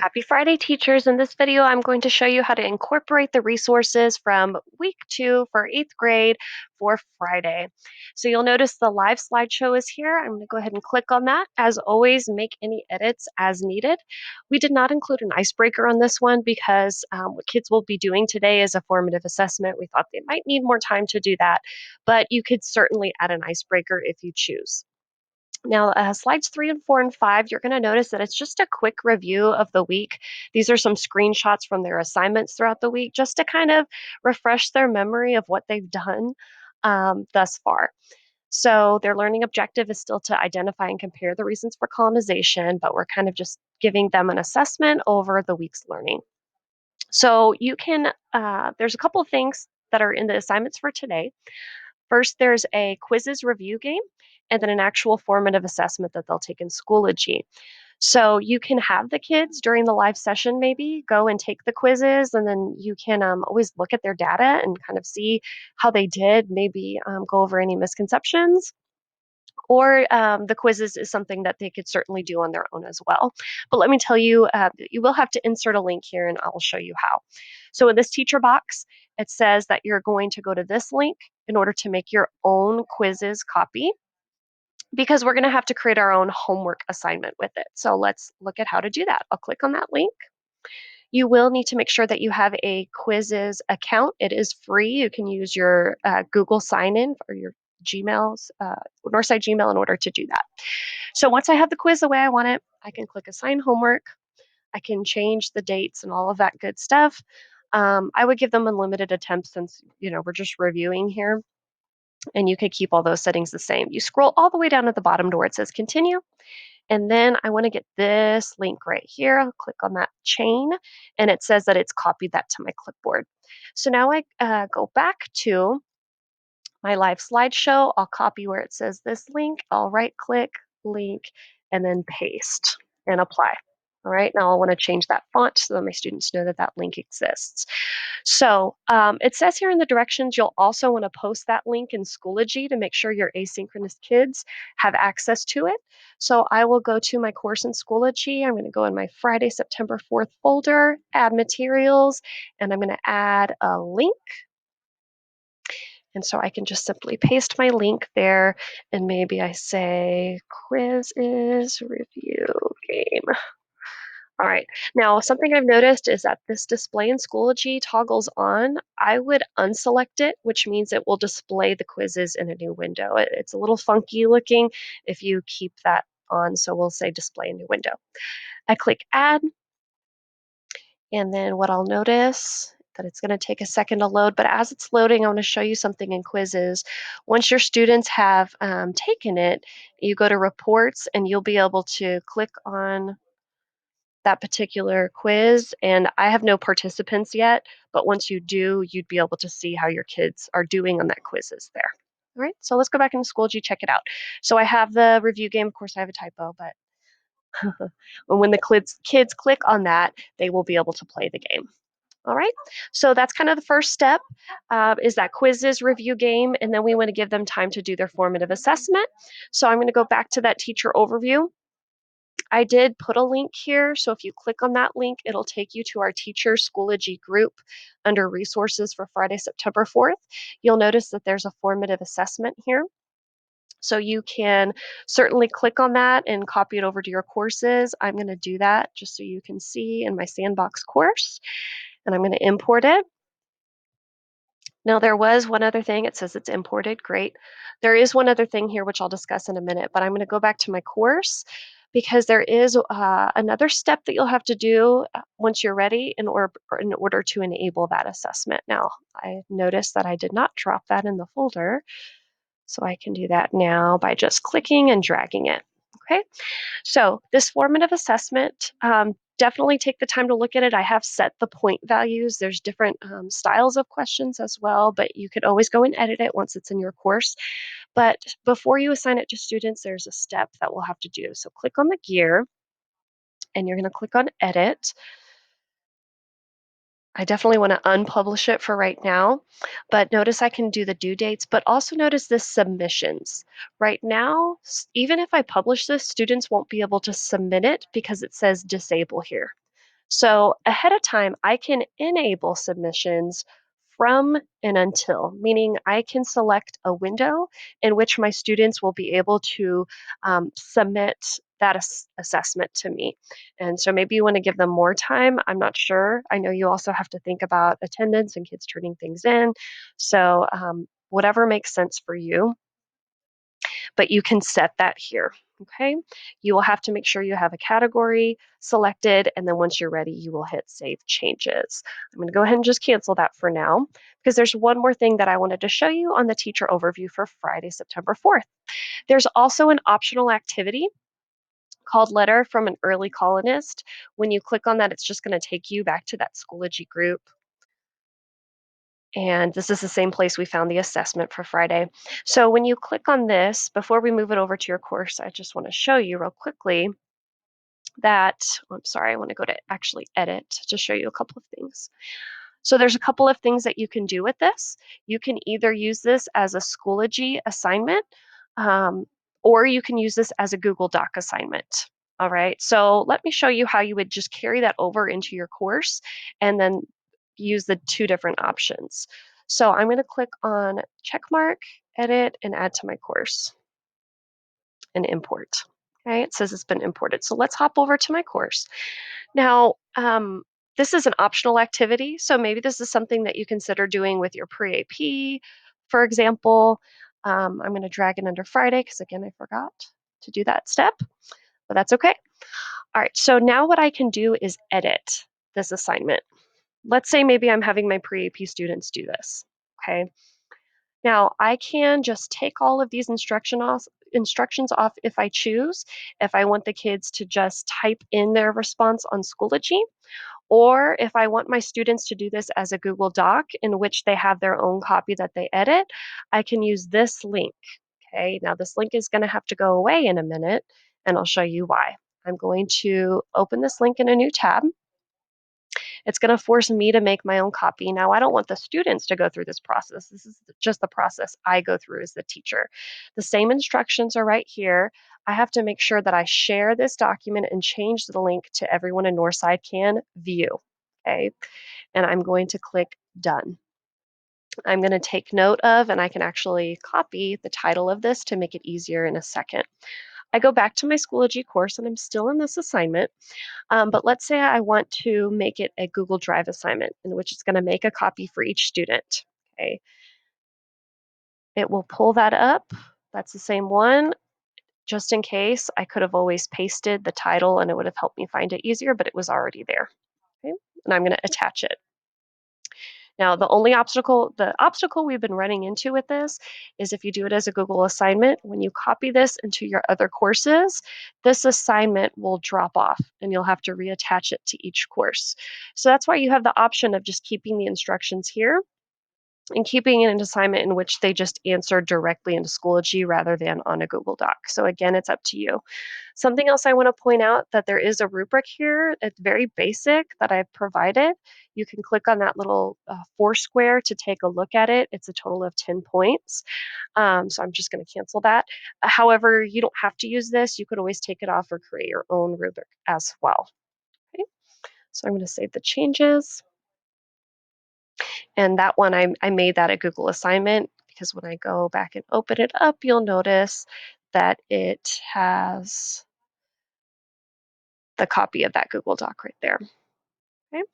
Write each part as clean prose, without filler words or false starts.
Happy Friday, teachers. In this video, I'm going to show you how to incorporate the resources from week 2 for 8th grade for Friday. So you'll notice the live slideshow is here. I'm going to go ahead and click on that. As always, make any edits as needed. We did not include an icebreaker on this one because what kids will be doing today is a formative assessment. We thought they might need more time to do that, but you could certainly add an icebreaker if you choose. Now, slides 3 and 4 and 5, you're going to notice that it's just a quick review of the week. These are some screenshots from their assignments throughout the week just to kind of refresh their memory of what they've done thus far. So, their learning objective is still to identify and compare the reasons for colonization, but we're kind of just giving them an assessment over the week's learning. So, there's a couple of things that are in the assignments for today. First, there's a quizzes review game and then an actual formative assessment that they'll take in Schoology. So you can have the kids during the live session maybe go and take the quizzes, and then you can always look at their data and kind of see how they did, maybe go over any misconceptions. Or the quizzes is something that they could certainly do on their own as well. But let me tell you, you will have to insert a link here and I will show you how. So in this teacher box, it says that you're going to go to this link in order to make your own quizzes copy because we're going to have to create our own homework assignment with it. So let's look at how to do that. I'll click on that link. You will need to make sure that you have a quizzes account. It is free. You can use your Google sign-in or your Gmail's, Northside Gmail in order to do that. So once I have the quiz the way I want it, I can click assign homework. I can change the dates and all of that good stuff. I would give them unlimited attempts since, we're just reviewing here. And you could keep all those settings the same. You scroll all the way down at the bottom to where it says continue. And then I want to get this link right here. I'll click on that chain, and it says that it's copied that to my clipboard. So now I go back to my live slideshow. I'll copy where it says this link. I'll right click, link, and then paste and apply. All right, now I want to change that font so that my students know that that link exists. So it says here in the directions, you'll also want to post that link in Schoology to make sure your asynchronous kids have access to it. So I will go to my course in Schoology. I'm going to go in my Friday, September 4th folder, add materials, and I'm going to add a link. And so I can just simply paste my link there, and maybe I say quiz is review game. All right. Now, something I've noticed is that this display in Schoology toggles on. I would unselect it, which means it will display the quizzes in a new window. It's a little funky looking if you keep that on, so we'll say display a new window. I click add, and then what I'll notice that it's going to take a second to load, but as it's loading, I want to show you something in quizzes. Once your students have taken it, you go to reports and you'll be able to click on that particular quiz, and I have no participants yet, but once you do, you'd be able to see how your kids are doing on that quizzes there. All right, so let's go back into Schoology, check it out. So I have the review game. Of course, I have a typo, but when the kids click on that, they will be able to play the game. All right, so that's kind of the first step is that quizzes review game, and then we want to give them time to do their formative assessment. So I'm going to go back to that teacher overview. I did put a link here, so if you click on that link, it'll take you to our teacher Schoology group under resources for Friday, September 4th. You'll notice that there's a formative assessment here. So you can certainly click on that and copy it over to your courses. I'm going to do that just so you can see in my sandbox course, and I'm going to import it. Now, there was one other thing. It says it's imported. Great. There is one other thing here, which I'll discuss in a minute, but I'm going to go back to my course because there is another step that you'll have to do once you're ready in order to enable that assessment. Now, I noticed that I did not drop that in the folder, so I can do that now by just clicking and dragging it. Okay. So this formative assessment, definitely take the time to look at it. I have set the point values. There's different styles of questions as well, but you can always go and edit it once it's in your course. But before you assign it to students, there's a step that we'll have to do. So click on the gear, and you're going to click on edit. I definitely want to unpublish it for right now, but notice I can do the due dates, but also notice this submissions. Right now, even if I publish this, students won't be able to submit it because it says disable here. So ahead of time, I can enable submissions from and until, meaning I can select a window in which my students will be able to submit that assessment to me. And so maybe you want to give them more time. I'm not sure. I know you also have to think about attendance and kids turning things in. So whatever makes sense for you, but you can set that here. Okay, you will have to make sure you have a category selected, and then once you're ready, you will hit Save Changes. I'm going to go ahead and just cancel that for now because there's one more thing that I wanted to show you on the teacher overview for Friday, September 4th. There's also an optional activity called Letter from an Early Colonist. When you click on that, it's just going to take you back to that Schoology group. And this is the same place we found the assessment for Friday. So when you click on this, before we move it over to your course, I just want to show you real quickly that, oh, I'm sorry, I want to go to actually edit to show you a couple of things. So there's a couple of things that you can do with this. You can either use this as a Schoology assignment, um, or you can use this as a Google Doc assignment. All right, so let me show you how you would just carry that over into your course and then use the two different options. So I'm going to click on checkmark, edit, and add to my course and import. Okay, it says it's been imported. So let's hop over to my course. Now, this is an optional activity, so maybe this is something that you consider doing with your pre-AP, for example. I'm going to drag it under Friday because, again, I forgot to do that step, but that's okay. All right, so now what I can do is edit this assignment. Let's say maybe I'm having my pre-AP students do this, okay? Now, I can just take all of these instructions off if I choose, if I want the kids to just type in their response on Schoology, or if I want my students to do this as a Google Doc in which they have their own copy that they edit, I can use this link. Okay, now this link is going to have to go away in a minute, and I'll show you why. I'm going to open this link in a new tab. It's going to force me to make my own copy. Now, I don't want the students to go through this process. This is just the process I go through as the teacher. The same instructions are right here. I have to make sure that I share this document and change the link to everyone in Northside can view. Okay, and I'm going to click Done. I'm going to take note of, and I can actually copy the title of this to make it easier in a second. I go back to my Schoology course, and I'm still in this assignment. But let's say I want to make it a Google Drive assignment in which it's going to make a copy for each student. Okay, it will pull that up. That's the same one. Just in case, I could have always pasted the title and it would have helped me find it easier, but it was already there. Okay, and I'm going to attach it. Now, the obstacle we've been running into with this is if you do it as a Google assignment, when you copy this into your other courses, this assignment will drop off and you'll have to reattach it to each course. So that's why you have the option of just keeping the instructions here and keeping it an assignment in which they just answer directly into Schoology rather than on a Google Doc. So again, it's up to you. Something else I want to point out that there is a rubric here. It's very basic that I've provided. You can click on that little 4 square to take a look at it. It's a total of 10 points. So I'm just going to cancel that. However, you don't have to use this. You could always take it off or create your own rubric as well. Okay. So I'm going to save the changes. And that one, I made that a Google assignment because when I go back and open it up, you'll notice that it has the copy of that Google Doc right there. Okay. All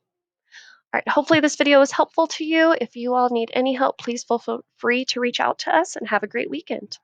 right, hopefully this video was helpful to you. If you all need any help, please feel free to reach out to us and have a great weekend.